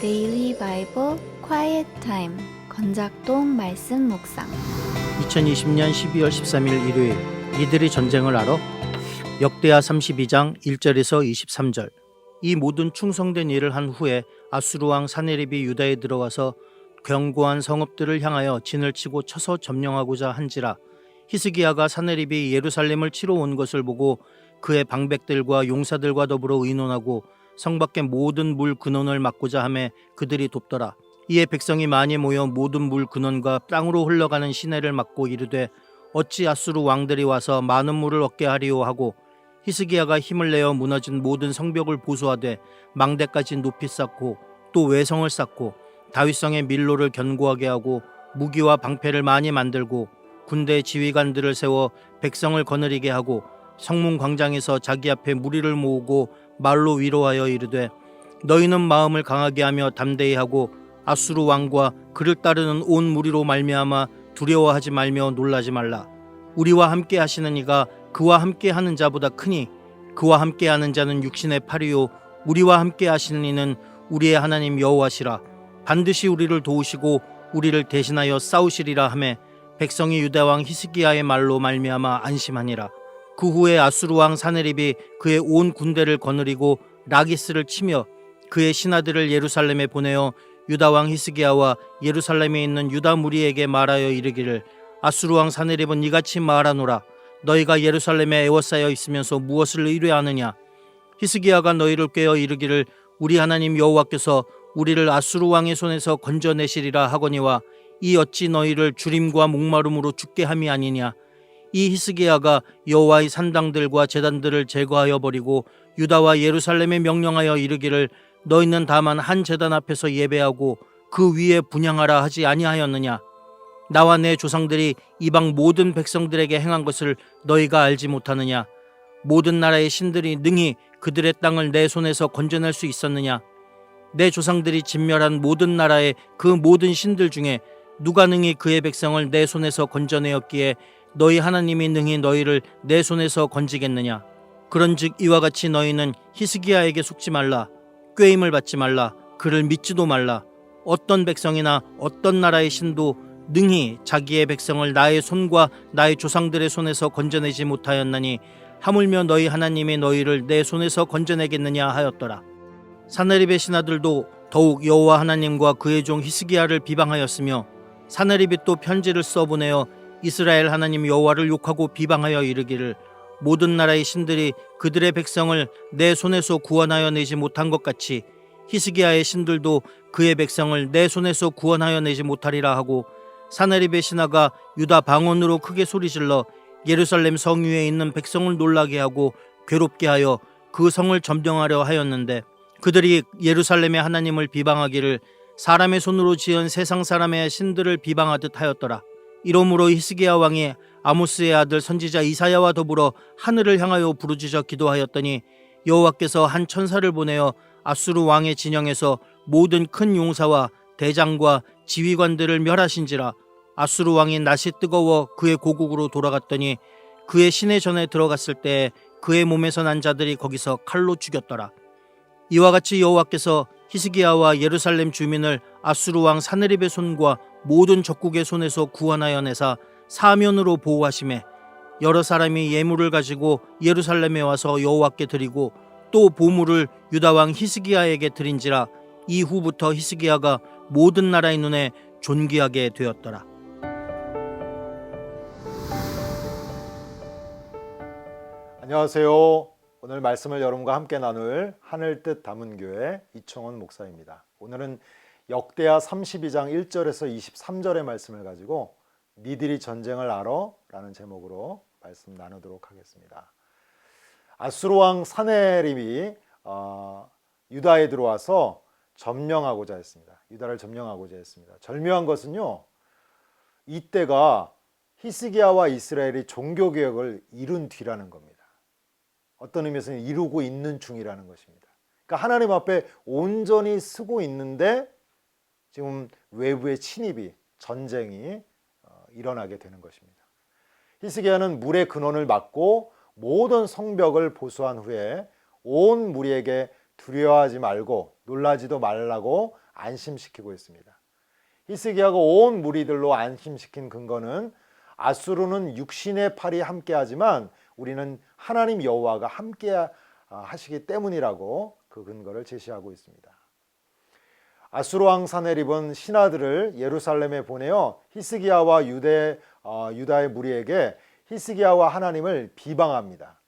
데일리 바이블 quiet 타임 건작동 말씀 묵상 2020년 12월 13일 일요일 이들이 전쟁을 알아? 역대하 32장 1절에서 23절. 이 모든 충성된 일을 한 후에 아수르 왕 사네립이 유다에 들어와서 견고한 성읍들을 향하여 진을 치고 쳐서 점령하고자 한지라. 히스기야가 사네립이 예루살렘을 치러 온 것을 보고 그의 방백들과 용사들과 더불어 의논하고 성 밖의 모든 물 근원을 막고자 하매 그들이 돕더라. 이에 백성이 많이 모여 모든 물 근원과 땅으로 흘러가는 시내를 막고 이르되 어찌 아수르 왕들이 와서 많은 물을 얻게 하리오 하고 히스기야가 힘을 내어 무너진 모든 성벽을 보수하되 망대까지 높이 쌓고 또 외성을 쌓고 다윗성의 밀로를 견고하게 하고 무기와 방패를 많이 만들고 군대 지휘관들을 세워 백성을 거느리게 하고 성문 광장에서 자기 앞에 무리를 모으고 말로 위로하여 이르되 너희는 마음을 강하게 하며 담대히 하고 아수르 왕과 그를 따르는 온 무리로 말미암아 두려워하지 말며 놀라지 말라. 우리와 함께 하시는 이가 그와 함께 하는 자보다 크니 그와 함께 하는 자는 육신의 팔이요 우리와 함께 하시는 이는 우리의 하나님 여호와시라. 반드시 우리를 도우시고 우리를 대신하여 싸우시리라 하매 백성이 유다 왕 히스기야의 말로 말미암아 안심하니라. 그 후에 아수르 왕 사네립이 그의 온 군대를 거느리고 라기스를 치며 그의 신하들을 예루살렘에 보내어 유다 왕 히스기야와 예루살렘에 있는 유다 무리에게 말하여 이르기를 아수르 왕 사네립은 이같이 말하노라. 너희가 예루살렘에 에워싸여 있으면서 무엇을 의뢰하느냐. 히스기야가 너희를 꾀어 이르기를 우리 하나님 여호와께서 우리를 아수르 왕의 손에서 건져내시리라 하거니와 이 어찌 너희를 주림과 목마름으로 죽게 함이 아니냐. 이 히스기야가 여호와의 산당들과 제단들을 제거하여 버리고 유다와 예루살렘에 명령하여 이르기를 너희는 다만 한 제단 앞에서 예배하고 그 위에 분향하라 하지 아니하였느냐. 나와 내 조상들이 이방 모든 백성들에게 행한 것을 너희가 알지 못하느냐. 모든 나라의 신들이 능히 그들의 땅을 내 손에서 건져낼 수 있었느냐. 내 조상들이 진멸한 모든 나라의 그 모든 신들 중에 누가 능히 그의 백성을 내 손에서 건져내었기에 너희 하나님이 능히 너희를 내 손에서 건지겠느냐. 그런즉 이와 같이 너희는 히스기야에게 속지 말라. 꾀임을 받지 말라. 그를 믿지도 말라. 어떤 백성이나 어떤 나라의 신도 능히 자기의 백성을 나의 손과 나의 조상들의 손에서 건져내지 못하였나니 하물며 너희 하나님이 너희를 내 손에서 건져내겠느냐 하였더라. 사네립의 신하들도 더욱 여호와 하나님과 그의 종 히스기야를 비방하였으며 사네립이 또 편지를 써보내어 이스라엘 하나님 여호와를 욕하고 비방하여 이르기를 모든 나라의 신들이 그들의 백성을 내 손에서 구원하여 내지 못한 것 같이 히스기야의 신들도 그의 백성을 내 손에서 구원하여 내지 못하리라 하고 사네립의 신하가 유다 방언으로 크게 소리질러 예루살렘 성 위에 있는 백성을 놀라게 하고 괴롭게 하여 그 성을 점령하려 하였는데 그들이 예루살렘의 하나님을 비방하기를 사람의 손으로 지은 세상 사람의 신들을 비방하듯 하였더라. 이러므로 히스기야 왕이 아모스의 아들 선지자 이사야와 더불어 하늘을 향하여 부르짖어 기도하였더니 여호와께서 한 천사를 보내어 아수르 왕의 진영에서 모든 큰 용사와 대장과 지휘관들을 멸하신지라. 아수르 왕이 낯이 뜨거워 그의 고국으로 돌아갔더니 그의 시내 전에 들어갔을 때 그의 몸에서 난 자들이 거기서 칼로 죽였더라. 이와 같이 여호와께서 히스기야와 예루살렘 주민을 아수르 왕 사네립의 손과 모든 적국의 손에서 구원하여 내사 사면으로 보호하시매 여러 사람이 예물을 가지고 예루살렘에 와서 여호와께 드리고 또 보물을 유다 왕 히스기야에게 드린지라. 이후부터 히스기야가 모든 나라의 눈에 존귀하게 되었더라. 안녕하세요. 오늘 말씀을 여러분과 함께 나눌 하늘뜻 담은교회 이청원 목사입니다. 오늘은 역대하 32장 1절에서 23절의 말씀을 가지고 니들이 전쟁을 알아? 라는 제목으로 말씀 나누도록 하겠습니다. 아수르 왕 사네립이 유다에 들어와서 점령하고자 했습니다. 유다를 점령하고자 했습니다. 절묘한 것은요, 이때가 히스기야와 이스라엘이 종교개혁을 이룬 뒤라는 겁니다. 어떤 의미에서는 이루고 있는 중이라는 것입니다. 그러니까 하나님 앞에 온전히 쓰고 있는데 지금 외부의 침입이, 전쟁이 일어나게 되는 것입니다. 히스기야는 물의 근원을 막고 모든 성벽을 보수한 후에 온 무리에게 두려워하지 말고 놀라지도 말라고 안심시키고 있습니다. 히스기야가 온 무리들로 안심시킨 근거는 아수르는 육신의 팔이 함께하지만 우리는 하나님 여호와가 함께 하시기 때문이라고 그 근거를 제시하고 있습니다. 아수르 왕 사네립은 신하들을 예루살렘에 보내어 히스기야와 유다의 무리에게 히스기야와 하나님을 비방합니다.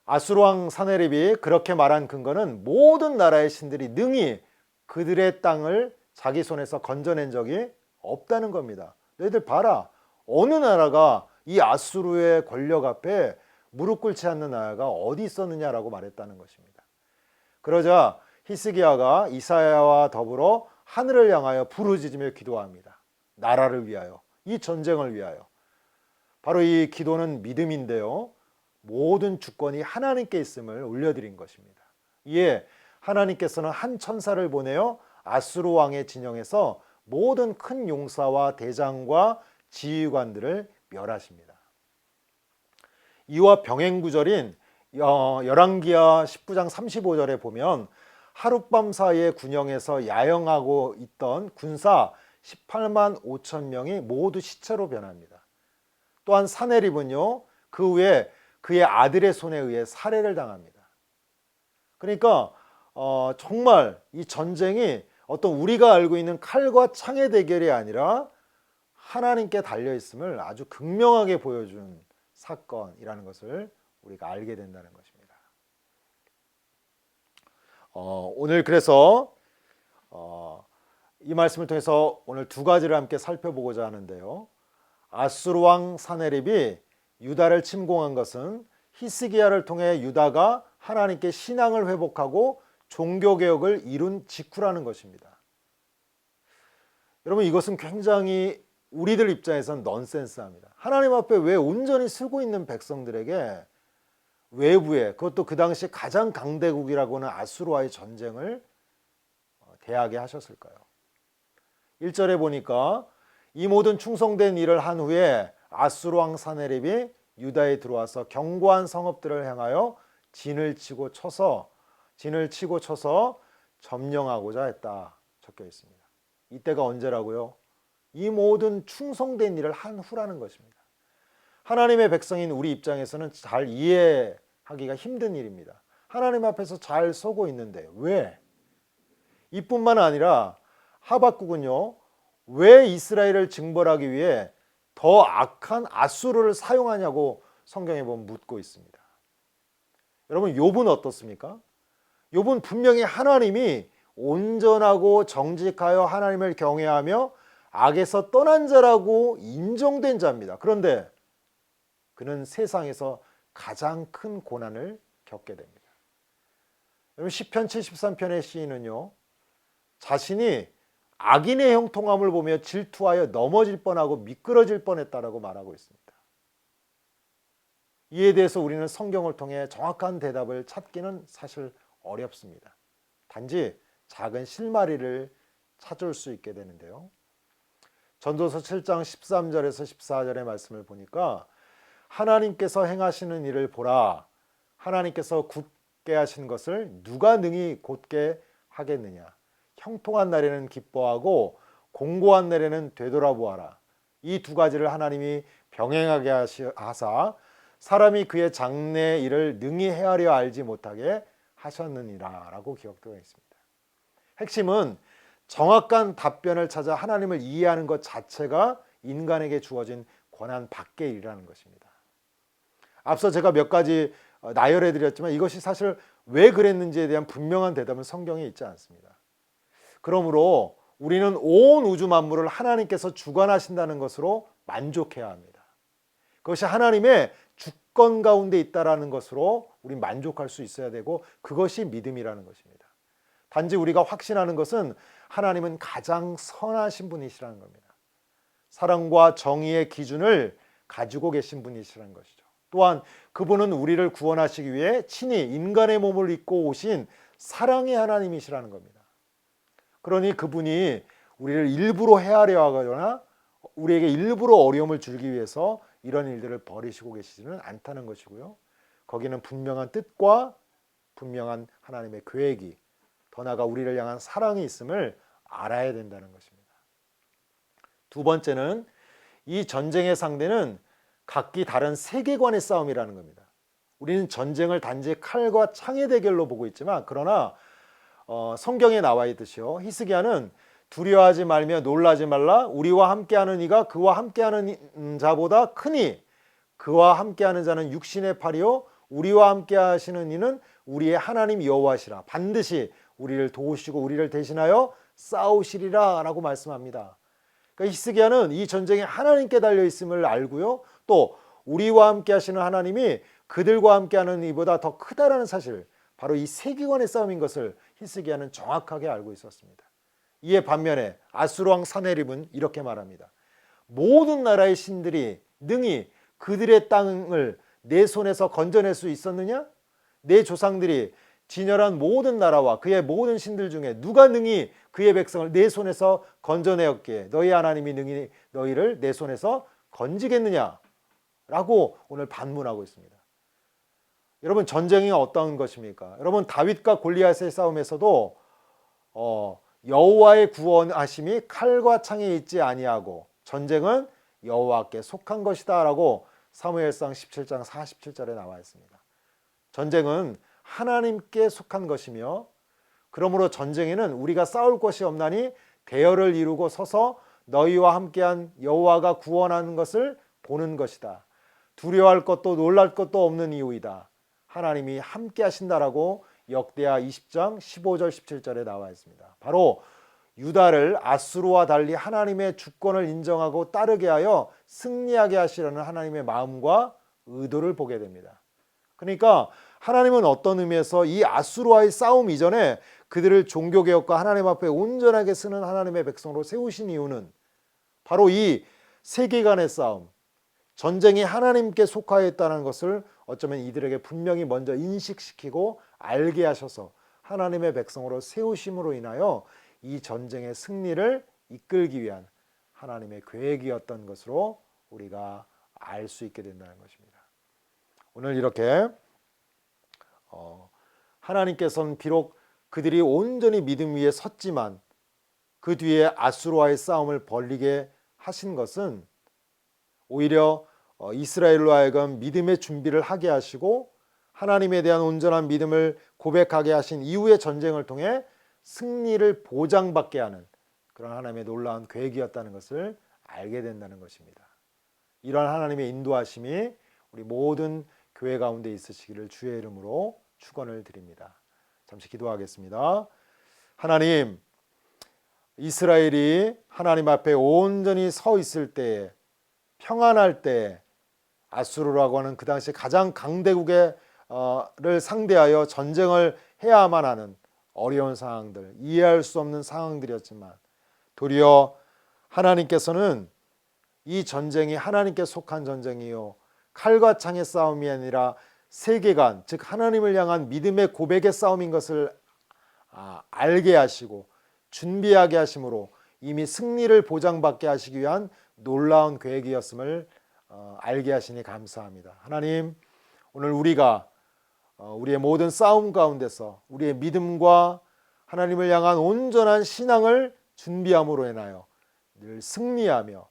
아수르 왕 사네립이 그렇게 말한 근거는 모든 나라의 신들이 능히 그들의 땅을 자기 손에서 건져낸 적이 없다는 겁니다. 너희들 봐라. 어느 나라가 이 아수르의 권력 앞에 무릎 꿇지 않는 나라가 어디 있었느냐라고 말했다는 것입니다. 그러자 히스기야가 이사야와 더불어 하늘을 향하여 부르짖으며 기도합니다. 나라를 위하여, 이 전쟁을 위하여. 바로 이 기도는 믿음인데요. 모든 주권이 하나님께 있음을 올려드린 것입니다. 이에 하나님께서는 한 천사를 보내어 아수르 왕의 진영에서 모든 큰 용사와 대장과 지휘관들을 멸하십니다. 이와 병행구절인 열왕기하 19장 35절에 보면 하룻밤 사이에 군영에서 야영하고 있던 군사 18만 5천 명이 모두 시체로 변합니다. 또한 사네립은요, 그 후에 그의 아들의 손에 의해 살해를 당합니다. 그러니까 정말 이 전쟁이 어떤 우리가 알고 있는 칼과 창의 대결이 아니라 하나님께 달려있음을 아주 극명하게 보여준 사건이라는 것을 우리가 알게 된다는 것입니다. 오늘 그래서 이 말씀을 통해서 오늘 두 가지를 함께 살펴보고자 하는데요. 아수르 왕 사네립이 유다를 침공한 것은 히스기야를 통해 유다가 하나님께 신앙을 회복하고 종교개혁을 이룬 직후라는 것입니다. 여러분, 이것은 굉장히 우리들 입장에선 넌센스합니다. 하나님 앞에 왜 온전히 쓰고 있는 백성들에게 외부에, 그것도 그 당시 가장 강대국이라고 하는 아수르와의 전쟁을 대하게 하셨을까요? 1절에 보니까 이 모든 충성된 일을 한 후에 아수르 왕 사네립이 유다에 들어와서 견고한 성읍들을 향하여 진을 치고 쳐서 점령하고자 했다 적혀 있습니다. 이때가 언제라고요? 이 모든 충성된 일을 한 후라는 것입니다. 하나님의 백성인 우리 입장에서는 잘 이해하기가 힘든 일입니다. 하나님 앞에서 잘 서고 있는데 왜? 이뿐만 아니라 하박국은요, 왜 이스라엘을 징벌하기 위해 더 악한 아수르를 사용하냐고 성경에 보면 묻고 있습니다. 여러분, 욥은 어떻습니까? 욥은 분명히 하나님이 온전하고 정직하여 하나님을 경외하며 악에서 떠난 자라고 인정된 자입니다. 그런데 그는 세상에서 가장 큰 고난을 겪게 됩니다. 여러분, 시편 73편의 시인은요, 자신이 악인의 형통함을 보며 질투하여 넘어질 뻔하고 미끄러질 뻔했다라고 말하고 있습니다. 이에 대해서 우리는 성경을 통해 정확한 대답을 찾기는 사실 어렵습니다. 단지 작은 실마리를 찾을 수 있게 되는데요. 전도서 7장 13절에서 14절의 말씀을 보니까 하나님께서 행하시는 일을 보라. 하나님께서 굳게 하신 것을 누가 능히 곧게 하겠느냐. 형통한 날에는 기뻐하고 공고한 날에는 되돌아보아라. 이 두 가지를 하나님이 병행하게 하사 사람이 그의 장래 일을 능히 헤아려 알지 못하게 하셨느니라 라고 기록되어 있습니다. 핵심은 정확한 답변을 찾아 하나님을 이해하는 것 자체가 인간에게 주어진 권한 밖의 일이라는 것입니다. 앞서 제가 몇 가지 나열해 드렸지만 이것이 사실 왜 그랬는지에 대한 분명한 대답은 성경에 있지 않습니다. 그러므로 우리는 온 우주 만물을 하나님께서 주관하신다는 것으로 만족해야 합니다. 그것이 하나님의 주권 가운데 있다라는 것으로 우리 만족할 수 있어야 되고, 그것이 믿음이라는 것입니다. 단지 우리가 확신하는 것은 하나님은 가장 선하신 분이시라는 겁니다. 사랑과 정의의 기준을 가지고 계신 분이시라는 것이죠. 또한 그분은 우리를 구원하시기 위해 친히 인간의 몸을 입고 오신 사랑의 하나님이시라는 겁니다. 그러니 그분이 우리를 일부러 헤아려 하거나 우리에게 일부러 어려움을 주기 위해서 이런 일들을 벌이시고 계시지는 않다는 것이고요. 거기는 분명한 뜻과 분명한 하나님의 계획이 더 나아가 우리를 향한 사랑이 있음을 알아야 된다는 것입니다. 두 번째는 이 전쟁의 상대는 각기 다른 세계관의 싸움이라는 겁니다. 우리는 전쟁을 단지 칼과 창의 대결로 보고 있지만, 그러나 성경에 나와 있듯이요, 히스기야는 두려워하지 말며 놀라지 말라. 우리와 함께하는 이가 그와 함께하는 자보다 크니 그와 함께하는 자는 육신의 팔이요 우리와 함께하시는 이는 우리의 하나님 여호와시라. 반드시 우리를 도우시고 우리를 대신하여 싸우시리라 라고 말씀합니다. 그러니까 히스기야는 이 전쟁에 하나님께 달려 있음을 알고요, 또 우리와 함께하시는 하나님이 그들과 함께하는 이보다 더 크다라는 사실, 바로 이 세계관의 싸움인 것을 히스기야는 정확하게 알고 있었습니다. 이에 반면에 아수르 왕 사네립은 이렇게 말합니다. 모든 나라의 신들이 능히 그들의 땅을 내 손에서 건져낼 수 있었느냐? 내 조상들이 진열한 모든 나라와 그의 모든 신들 중에 누가 능히 그의 백성을 내 손에서 건져내었기에 너희 하나님이 능히 너희를 내 손에서 건지겠느냐? 라고 오늘 반문하고 있습니다. 여러분, 전쟁이 어떤 것입니까? 여러분, 다윗과 골리앗의 싸움에서도 여호와의 구원하심이 칼과 창에 있지 아니하고 전쟁은 여호와께 속한 것이다 라고 사무엘상 17장 47절에 나와 있습니다. 전쟁은 하나님께 속한 것이며, 그러므로 전쟁에는 우리가 싸울 것이 없나니 대열을 이루고 서서 너희와 함께한 여호와가 구원하는 것을 보는 것이다. 두려워할 것도 놀랄 것도 없는 이유이다. 하나님이 함께 하신다라고 역대하 20장 15절 17절에 나와 있습니다. 바로 유다를 아수르와 달리 하나님의 주권을 인정하고 따르게 하여 승리하게 하시려는 하나님의 마음과 의도를 보게 됩니다. 그러니까 하나님은 어떤 의미에서 이 아수르와의 싸움 이전에 그들을 종교개혁과 하나님 앞에 온전하게 쓰는 하나님의 백성으로 세우신 이유는 바로 이 세계관의 싸움, 전쟁이 하나님께 속하여 있다는 것을 어쩌면 이들에게 분명히 먼저 인식시키고 알게 하셔서 하나님의 백성으로 세우심으로 인하여 이 전쟁의 승리를 이끌기 위한 하나님의 계획이었던 것으로 우리가 알 수 있게 된다는 것입니다. 오늘 이렇게 하나님께서는 비록 그들이 온전히 믿음 위에 섰지만 그 뒤에 아수르와의 싸움을 벌이게 하신 것은 오히려 이스라엘로 하여금 믿음의 준비를 하게 하시고 하나님에 대한 온전한 믿음을 고백하게 하신 이후의 전쟁을 통해 승리를 보장받게 하는 그런 하나님의 놀라운 계획이었다는 것을 알게 된다는 것입니다. 이러한 하나님의 인도하심이 우리 모든 교회 가운데 있으시기를 주의 이름으로 축원을 드립니다. 잠시 기도하겠습니다. 하나님, 이스라엘이 하나님 앞에 온전히 서 있을 때에, 평안할 때에 아수르라고 하는 그 당시 가장 강대국을 상대하여 전쟁을 해야만 하는 어려운 상황들, 이해할 수 없는 상황들이었지만 도리어 하나님께서는 이 전쟁이 하나님께 속한 전쟁이요 칼과 창의 싸움이 아니라 세계관, 즉 하나님을 향한 믿음의 고백의 싸움인 것을 알게 하시고 준비하게 하심으로 이미 승리를 보장받게 하시기 위한 놀라운 계획이었음을 알게 하시니 감사합니다. 하나님, 오늘 우리가 우리의 모든 싸움 가운데서 우리의 믿음과 하나님을 향한 온전한 신앙을 준비함으로 인하여 늘 승리하며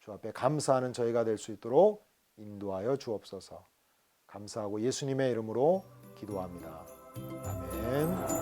주 앞에 감사하는 저희가 될 수 있도록 인도하여 주옵소서. 감사하고 예수님의 이름으로 기도합니다. 아멘.